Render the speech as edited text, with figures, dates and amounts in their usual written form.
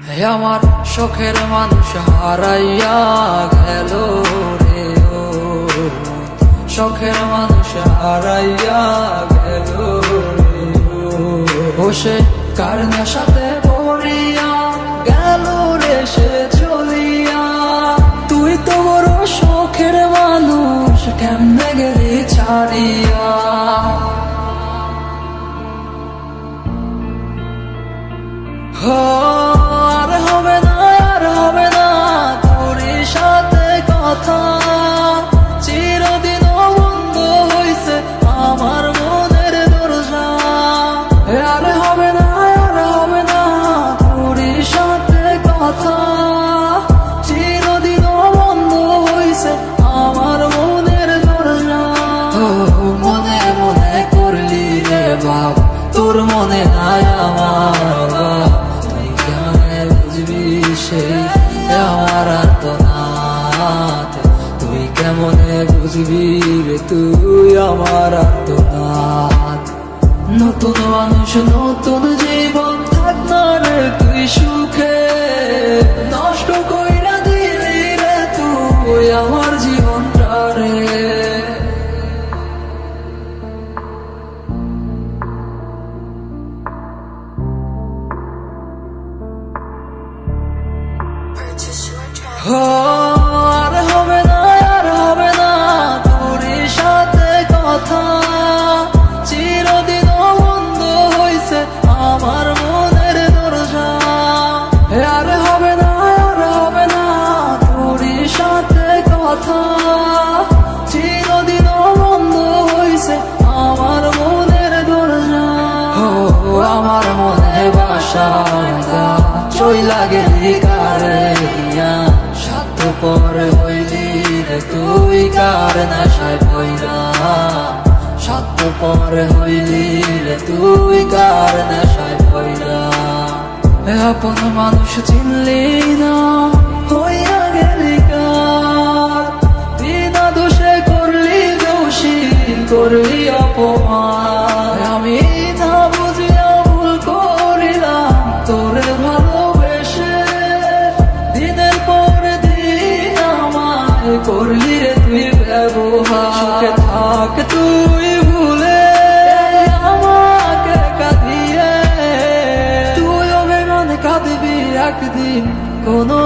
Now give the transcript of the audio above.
হে আমার শখের মানুষ হারাইয়া গেল রে, ও শখের মানুষ হারাইয়া গেল রে, ও সে কার নেশাতে পড়িয়া গেল রে সে চলিয়া। তুই তো বড় শখের মানুষ, কেমনে গেলি ছাড়িয়া। আর হবে না, আর হবে না তোর সাথে কথা, চিরদিন বন্ধ হইছে আমার মনের দরজা। আর হবে না, আর হবে না তোর সাথে কথা, চিরদিন বন্ধ হইছে আমার মনের দরজা। মনে মনে করলি রে বাপ, তোর মনে নাই আমার, আমার আর্তনাদ তুই কেমনে বুঝবি রে, তুই আমার আর্তনাদ। নতুন মানুষ নতুন জীবন, থাক না রে তুই সুখে, নষ্ট কইরা দিলি রে তুই আমার জীবনটা রে। আর হবে না, আর হবে না তোর সাথে কথা, চিরদিন বন্ধ হইছে আমার মনের দরজা। আর হবে না, আর হবে না তোর সাথে কথা, চিরদিন বন্ধ হইছে আমার মনের দরজা। আমার মনে বাসা চইলা গেলি কারে দিয়া, স্বার্থপর হইলি রে তুই কার নেশায় পইরা, স্বার্থপর হইলি রে তুই কার নেশায় পইরা। আপন মানুষ চিনলি না, হইয়া গেলি কার, বিনা দোষে করলি দোষী, করলি অপমান। আমি না বুঝিয়া ভুল করিলাম তোরে ভালোবেসে, দিনের পর দিন আমায় করলি রে তুই ব্যবহার। সুখে থাক তুই ভুলে আমাকে কাঁদিয়ে, তুই অভিমান কাঁদবি একদিন কোনো